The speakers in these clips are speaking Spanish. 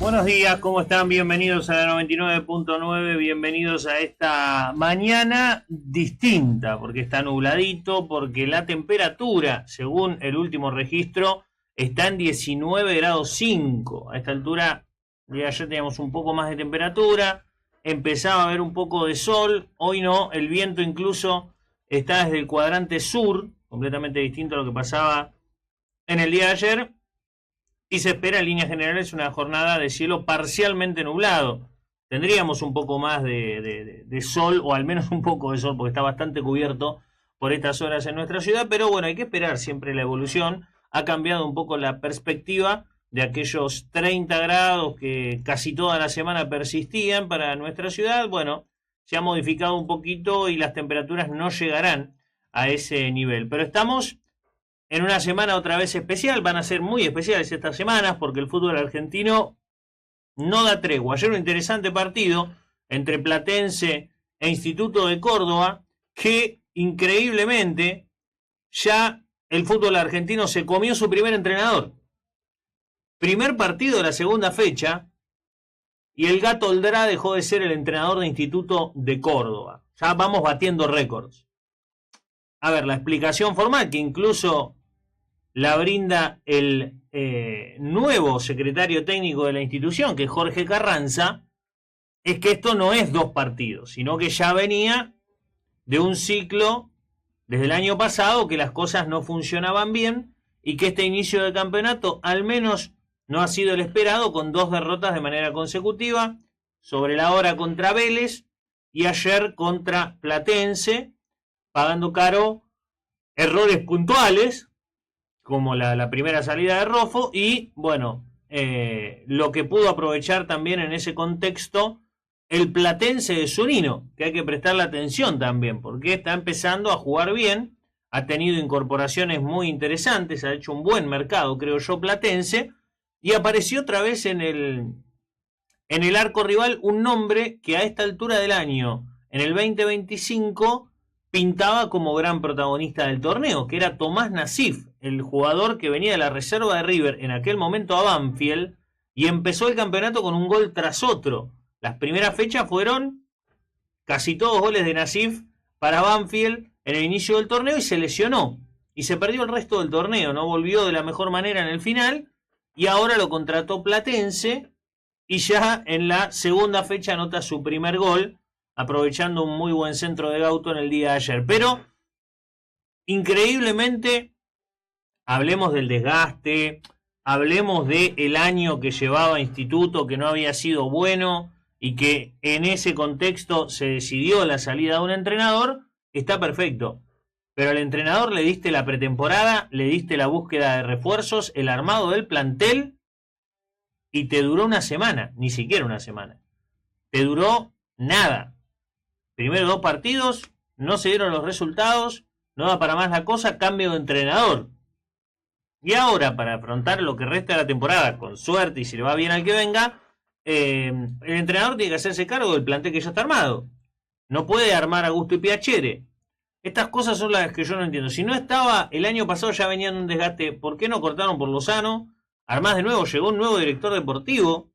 Buenos días, ¿cómo están? Bienvenidos a la 99.9, bienvenidos a esta mañana distinta, porque está nubladito, porque la temperatura, según el último registro, está en 19 grados 5. A esta altura de ayer teníamos un poco más de temperatura, empezaba a haber un poco de sol, hoy no, el viento incluso está desde el cuadrante sur, completamente distinto a lo que pasaba en el día de ayer. Y se espera en líneas generales una jornada de cielo parcialmente nublado. Tendríamos un poco más de sol, o al menos un poco de sol, porque está bastante cubierto por estas horas en nuestra ciudad, pero bueno, hay que esperar siempre la evolución. Ha cambiado un poco la perspectiva de aquellos 30 grados que casi toda la semana persistían para nuestra ciudad. Bueno, se ha modificado un poquito y las temperaturas no llegarán a ese nivel, pero estamos en una semana otra vez especial. Van a ser muy especiales estas semanas porque el fútbol argentino no da tregua. Ayer un interesante partido entre Platense e Instituto de Córdoba, que increíblemente ya el fútbol argentino se comió su primer entrenador. Primer partido de la segunda fecha y el Gato Oldrá dejó de ser el entrenador de Instituto de Córdoba. Ya vamos batiendo récords. A ver, la explicación formal que incluso la brinda el nuevo secretario técnico de la institución, que es Jorge Carranza, es que esto no es 2 partidos, sino que ya venía de un ciclo desde el año pasado que las cosas no funcionaban bien y que este inicio de campeonato al menos no ha sido el esperado, con 2 derrotas de manera consecutiva, sobre la hora contra Vélez y ayer contra Platense, pagando caro errores puntuales, como la primera salida de Roffo, y bueno, lo que pudo aprovechar también en ese contexto el Platense de Zunino, que hay que prestarle atención también, porque está empezando a jugar bien, ha tenido incorporaciones muy interesantes, ha hecho un buen mercado, creo yo, Platense, y apareció otra vez en el arco rival un nombre que a esta altura del año, en el 2025, pintaba como gran protagonista del torneo, que era Tomás Nassif, el jugador que venía de la reserva de River en aquel momento a Banfield y empezó el campeonato con un gol tras otro. Las primeras fechas fueron casi todos goles de Nassif para Banfield en el inicio del torneo y se lesionó y se perdió el resto del torneo, no volvió de la mejor manera en el final y ahora lo contrató Platense y ya en la segunda fecha anota su primer gol, aprovechando un muy buen centro de Gauto en el día de ayer. Pero increíblemente, hablemos del desgaste, hablemos del año que llevaba Instituto, que no había sido bueno y que en ese contexto se decidió la salida de un entrenador, está perfecto. Pero al entrenador le diste la pretemporada, le diste la búsqueda de refuerzos, el armado del plantel y te duró una semana, ni siquiera una semana. Te duró nada. Primero 2 partidos, no se dieron los resultados, no da para más la cosa, cambio de entrenador. Y ahora, para afrontar lo que resta de la temporada, con suerte y si le va bien al que venga, el entrenador tiene que hacerse cargo del plantel que ya está armado. No puede armar a gusto y piacere. Estas cosas son las que yo no entiendo. Si no estaba, el año pasado ya venía en un desgaste, ¿por qué no cortaron por Lozano? Armás de nuevo, llegó un nuevo director deportivo.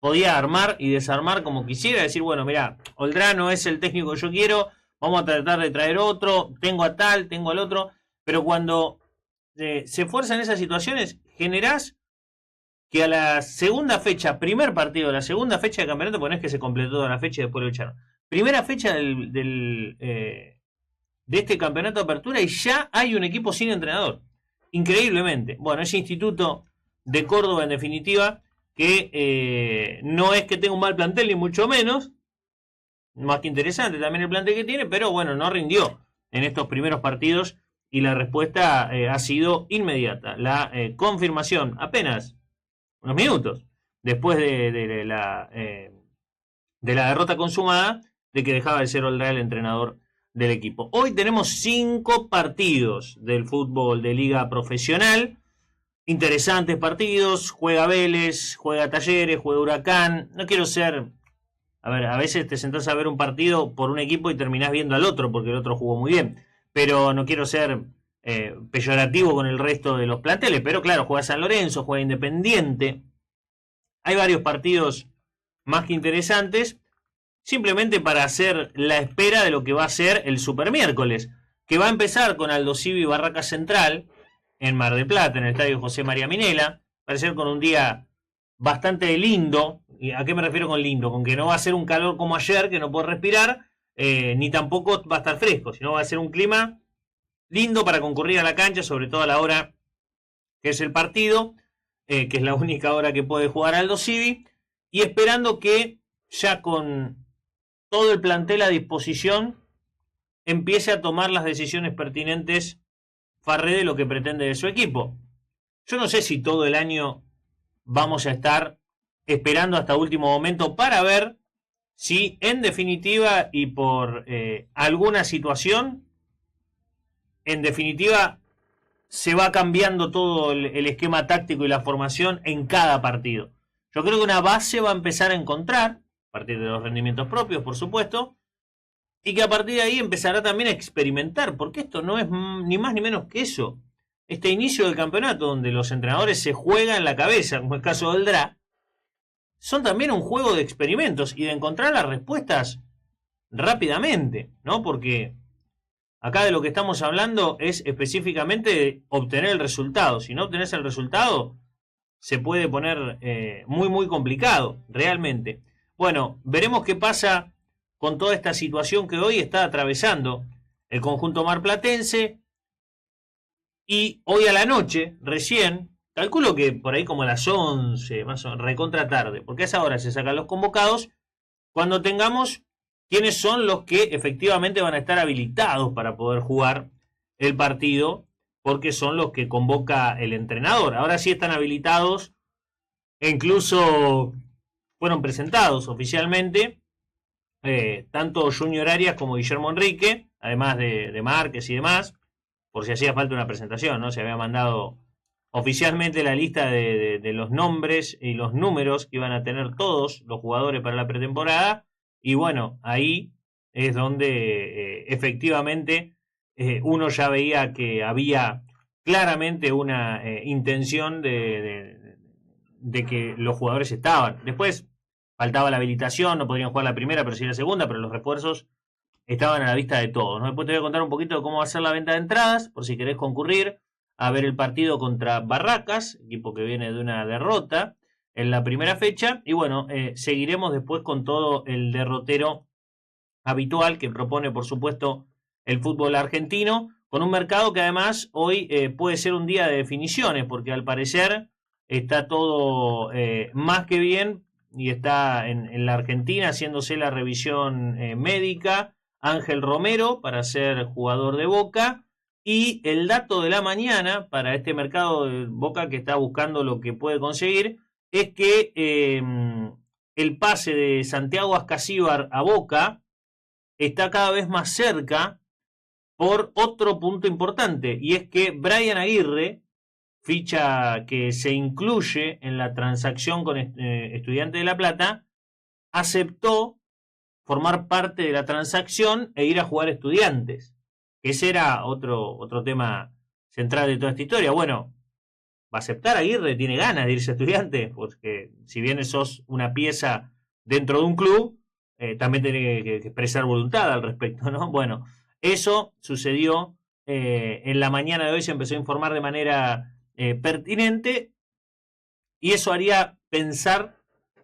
Podía armar y desarmar como quisiera, decir, bueno, mirá, Oldrá no es el técnico que yo quiero, vamos a tratar de traer otro, tengo a tal, tengo al otro, pero cuando se fuerzan esas situaciones, generás que a la segunda fecha, primer partido de la segunda fecha de campeonato, ponés que se completó toda la fecha y después lo echaron. Primera fecha de este campeonato de apertura y ya hay un equipo sin entrenador. Increíblemente. Bueno, ese Instituto de Córdoba, en definitiva, que no es que tenga un mal plantel ni mucho menos, más que interesante también el plantel que tiene, pero bueno, no rindió en estos primeros partidos y la respuesta ha sido inmediata. La confirmación apenas unos minutos después de la derrota consumada, de que dejaba de ser Oldrá el entrenador del equipo. Hoy tenemos 5 partidos del fútbol de liga profesional. Interesantes partidos, juega Vélez, juega Talleres, juega Huracán. No quiero ser... A ver, a veces te sentás a ver un partido por un equipo y terminás viendo al otro porque el otro jugó muy bien. Pero no quiero ser peyorativo con el resto de los planteles. Pero claro, juega San Lorenzo, juega Independiente. Hay varios partidos más que interesantes, simplemente para hacer la espera de lo que va a ser el Super Miércoles, que va a empezar con Aldo Civi Barraca Central en Mar del Plata, en el estadio José María Minela. Va a ser con un día bastante lindo. ¿Y a qué me refiero con lindo? Con que no va a ser un calor como ayer, que no puedo respirar, ni tampoco va a estar fresco, sino va a ser un clima lindo para concurrir a la cancha, sobre todo a la hora que es el partido, que es la única hora que puede jugar Aldo Civi, y esperando que ya con todo el plantel a disposición empiece a tomar las decisiones pertinentes Farré de lo que pretende de su equipo. Yo no sé si todo el año vamos a estar esperando hasta último momento para ver si en definitiva y por alguna situación, en definitiva se va cambiando todo el esquema táctico y la formación en cada partido. Yo creo que una base va a empezar a encontrar, a partir de los rendimientos propios, por supuesto, y que a partir de ahí empezará también a experimentar, porque esto no es ni más ni menos que eso. Este inicio del campeonato, donde los entrenadores se juegan la cabeza, como el caso del DRA, son también un juego de experimentos y de encontrar las respuestas rápidamente, ¿no? Porque acá de lo que estamos hablando es específicamente de obtener el resultado. Si no obtenés el resultado, se puede poner muy, muy complicado, realmente. Bueno, veremos qué pasa con toda esta situación que hoy está atravesando el conjunto marplatense. Y hoy a la noche, recién, calculo que por ahí como a las 11, más o menos, recontra tarde, porque a esa hora se sacan los convocados, cuando tengamos quiénes son los que efectivamente van a estar habilitados para poder jugar el partido, porque son los que convoca el entrenador. Ahora sí están habilitados, e incluso fueron presentados oficialmente, tanto Junior Arias como Guillermo Enrique, además de Márquez y demás, por si hacía falta una presentación, ¿no? Se había mandado oficialmente la lista de los nombres y los números que iban a tener todos los jugadores para la pretemporada. Y bueno, ahí es donde efectivamente uno ya veía que había claramente una intención de que los jugadores estaban. Después faltaba la habilitación, no podrían jugar la primera, pero sí la segunda, pero los refuerzos estaban a la vista de todos, ¿no? Después te voy a contar un poquito de cómo va a ser la venta de entradas, por si querés concurrir a ver el partido contra Barracas, equipo que viene de una derrota en la primera fecha. Y bueno, seguiremos después con todo el derrotero habitual que propone, por supuesto, el fútbol argentino, con un mercado que además hoy puede ser un día de definiciones, porque al parecer está todo más que bien y está en la Argentina haciéndose la revisión médica Ángel Romero para ser jugador de Boca. Y el dato de la mañana para este mercado de Boca, que está buscando lo que puede conseguir, es que el pase de Santiago Ascasíbar a Boca está cada vez más cerca por otro punto importante, y es que Brian Aguirre, ficha que se incluye en la transacción con Estudiantes de La Plata, aceptó formar parte de la transacción e ir a jugar Estudiantes. Ese era otro tema central de toda esta historia. Bueno, va a aceptar Aguirre, tiene ganas de irse a Estudiantes, porque si bien sos una pieza dentro de un club, también tiene que expresar voluntad al respecto, ¿no? Bueno, eso sucedió en la mañana de hoy, se empezó a informar de manera pertinente, y eso haría pensar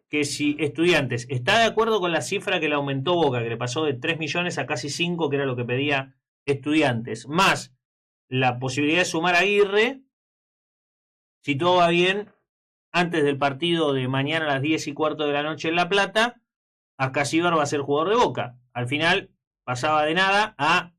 que si Estudiantes está de acuerdo con la cifra que le aumentó Boca, que le pasó de 3 millones a casi 5, que era lo que pedía Estudiantes, más la posibilidad de sumar a Aguirre, si todo va bien, antes del partido de mañana a las 10:15 de la noche en La Plata, Ascasíbar va a ser jugador de Boca. Al final pasaba de nada a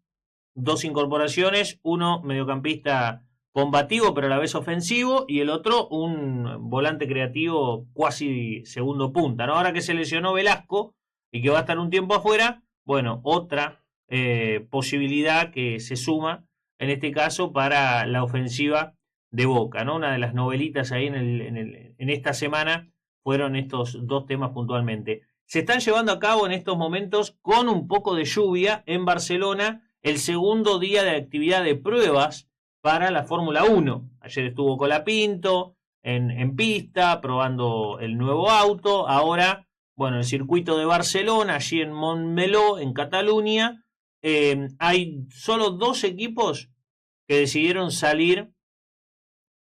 2 incorporaciones, uno mediocampista combativo pero a la vez ofensivo, y el otro un volante creativo cuasi segundo punta, ¿no? Ahora que se lesionó Velasco y que va a estar un tiempo afuera, bueno, otra posibilidad que se suma en este caso para la ofensiva de Boca, ¿no? Una de las novelitas ahí en esta semana fueron estos dos temas puntualmente. Se están llevando a cabo en estos momentos, con un poco de lluvia, en Barcelona, el segundo día de actividad de pruebas para la Fórmula 1. Ayer estuvo Colapinto, en pista, probando el nuevo auto. Ahora, bueno, el circuito de Barcelona, allí en Montmeló, en Cataluña, hay solo 2 equipos que decidieron salir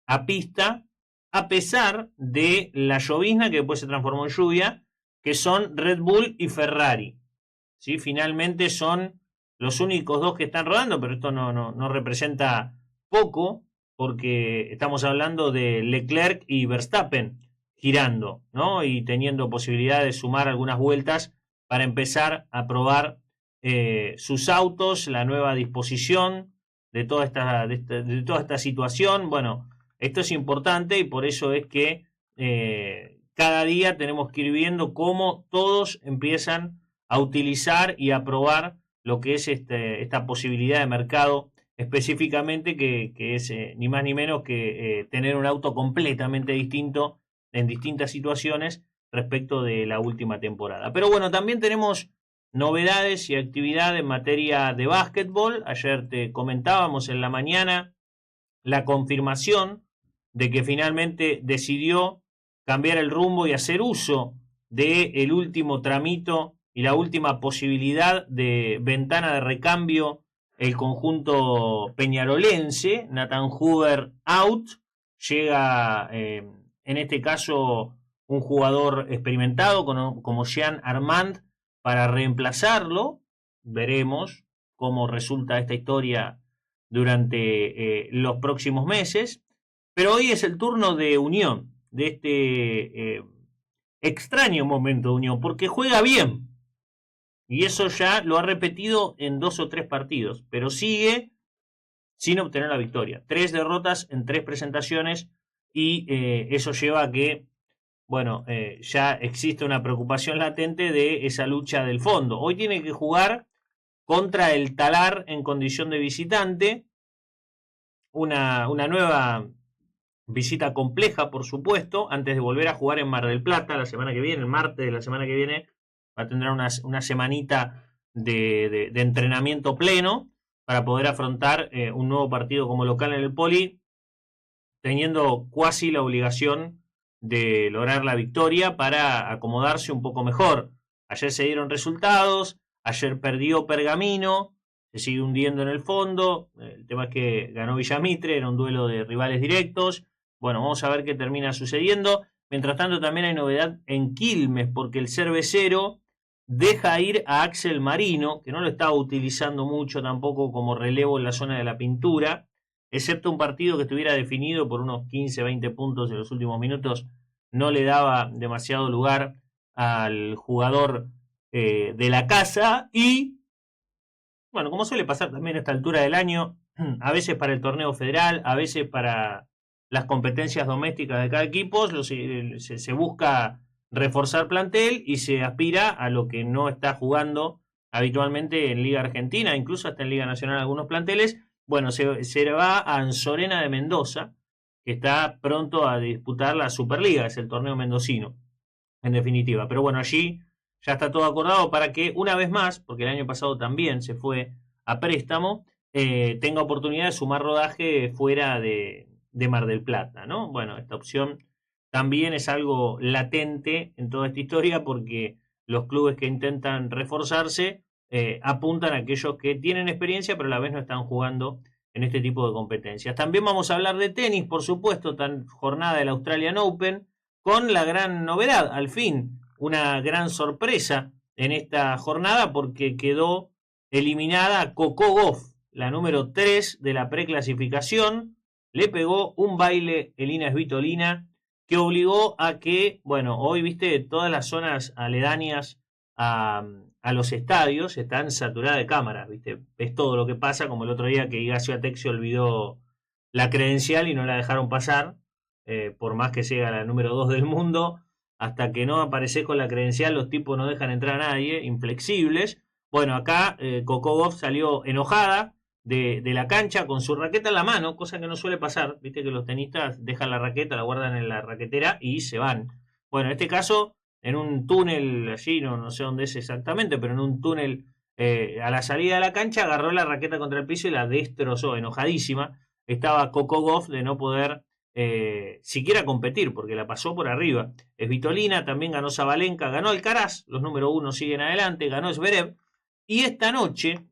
a pista a pesar de la llovizna que después se transformó en lluvia, que son Red Bull y Ferrari. ¿Sí? Finalmente son los únicos 2 que están rodando, pero esto no representa poco, porque estamos hablando de Leclerc y Verstappen girando, ¿no? Y teniendo posibilidad de sumar algunas vueltas para empezar a probar sus autos, la nueva disposición de toda esta situación. Bueno, esto es importante y por eso es que cada día tenemos que ir viendo cómo todos empiezan a utilizar y a probar lo que es esta posibilidad de mercado específicamente que es ni más ni menos que tener un auto completamente distinto en distintas situaciones respecto de la última temporada. Pero bueno, también tenemos novedades y actividad en materia de básquetbol. Ayer te comentábamos en la mañana la confirmación de que finalmente decidió cambiar el rumbo y hacer uso del último tramito y la última posibilidad de ventana de recambio el conjunto peñarolense. Nathan Hoover out, llega en este caso un jugador experimentado como Jean Armand para reemplazarlo. Veremos cómo resulta esta historia durante los próximos meses, pero hoy es el turno de Unión, de este extraño momento de Unión, porque juega bien, y eso ya lo ha repetido en 2 o 3 partidos, pero sigue sin obtener la victoria. 3 derrotas en 3 presentaciones, y eso lleva a que, bueno, ya existe una preocupación latente de esa lucha del fondo. Hoy tiene que jugar contra el Talar en condición de visitante, una nueva visita compleja, por supuesto, antes de volver a jugar en Mar del Plata la semana que viene, el martes de la semana que viene, va a tener una semanita de entrenamiento pleno para poder afrontar un nuevo partido como local en el Poli, teniendo cuasi la obligación de lograr la victoria para acomodarse un poco mejor. Ayer se dieron resultados, ayer perdió Pergamino, se sigue hundiendo en el fondo. El tema es que ganó Villamitre, era un duelo de rivales directos. Bueno, vamos a ver qué termina sucediendo. Mientras tanto, también hay novedad en Quilmes, porque el cervecero deja ir a Axel Marino, que no lo estaba utilizando mucho tampoco como relevo en la zona de la pintura, excepto un partido que estuviera definido por unos 15-20 puntos en los últimos minutos. No le daba demasiado lugar al jugador de la casa. Y bueno, como suele pasar también a esta altura del año, a veces para el torneo federal, a veces para las competencias domésticas de cada equipo, se busca reforzar plantel y se aspira a lo que no está jugando habitualmente en Liga Argentina, incluso hasta en Liga Nacional algunos planteles. Bueno, se va a Anzorena de Mendoza, que está pronto a disputar la Superliga, es el torneo mendocino, en definitiva. Pero bueno, allí ya está todo acordado para que una vez más, porque el año pasado también se fue a préstamo, tenga oportunidad de sumar rodaje fuera de Mar del Plata, ¿no? Bueno, esta opción también es algo latente en toda esta historia, porque los clubes que intentan reforzarse apuntan a aquellos que tienen experiencia pero a la vez no están jugando en este tipo de competencias. También vamos a hablar de tenis, por supuesto, jornada del Australian Open, con la gran novedad, al fin, una gran sorpresa en esta jornada, porque quedó eliminada Coco Gauff, la número 3 de la preclasificación. Le pegó un baile Elina Svitolina que obligó a que, bueno, hoy, viste, todas las zonas aledañas a los estadios están saturadas de cámaras, viste, ves todo lo que pasa, como el otro día que Ignacio Atexio olvidó la credencial y no la dejaron pasar, por más que sea la número 2 del mundo, hasta que no apareces con la credencial los tipos no dejan entrar a nadie, inflexibles. Bueno, acá Coco Gauff salió enojada de la cancha con su raqueta en la mano, cosa que no suele pasar, viste que los tenistas dejan la raqueta, la guardan en la raquetera y se van. Bueno, en este caso, en un túnel allí, no sé dónde es exactamente, pero en un túnel a la salida de la cancha, agarró la raqueta contra el piso y la destrozó, enojadísima. Estaba Coco Gauff de no poder siquiera competir, porque la pasó por arriba. Svitolina, también ganó Sabalenka, ganó Alcaraz, los número 1 siguen adelante, ganó Zverev, y esta noche,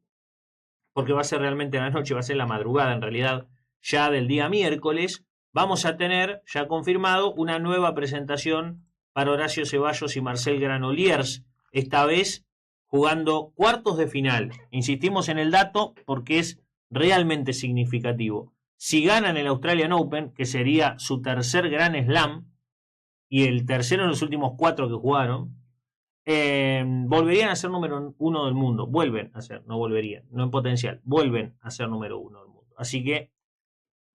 porque va a ser realmente la noche, va a ser la madrugada en realidad, ya del día miércoles, vamos a tener ya confirmado una nueva presentación para Horacio Ceballos y Marcel Granollers, esta vez jugando cuartos de final. Insistimos en el dato porque es realmente significativo. Si ganan el Australian Open, que sería su tercer Grand Slam, y el tercero en los últimos 4 que jugaron, volverían a ser número 1 del mundo. Vuelven a ser, no volverían, no en potencial, vuelven a ser número 1 del mundo. Así que,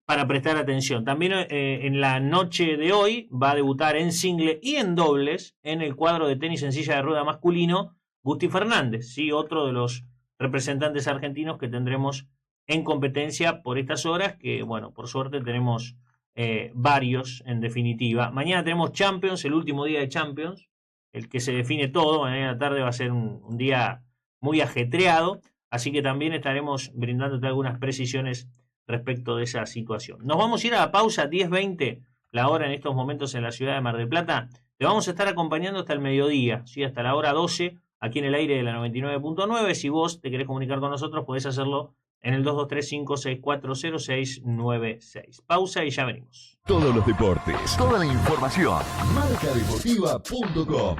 para prestar atención. También en la noche de hoy va a debutar en single y en dobles en el cuadro de tenis en silla de rueda masculino Gusti Fernández, ¿sí? Otro de los representantes argentinos que tendremos en competencia por estas horas, que bueno, por suerte tenemos varios en definitiva. Mañana tenemos Champions, el último día de Champions, el que se define todo. Mañana a la tarde va a ser un día muy ajetreado, así que también estaremos brindándote algunas precisiones respecto de esa situación. Nos vamos a ir a la pausa, 10:20 la hora en estos momentos en la ciudad de Mar del Plata. Te vamos a estar acompañando hasta el mediodía, ¿sí? Hasta la hora 12, aquí en el aire de la 99.9. Si vos te querés comunicar con nosotros, podés hacerlo en el 2235640696. Pausa y ya venimos. Todos los deportes, toda la información. Marcadeportiva.com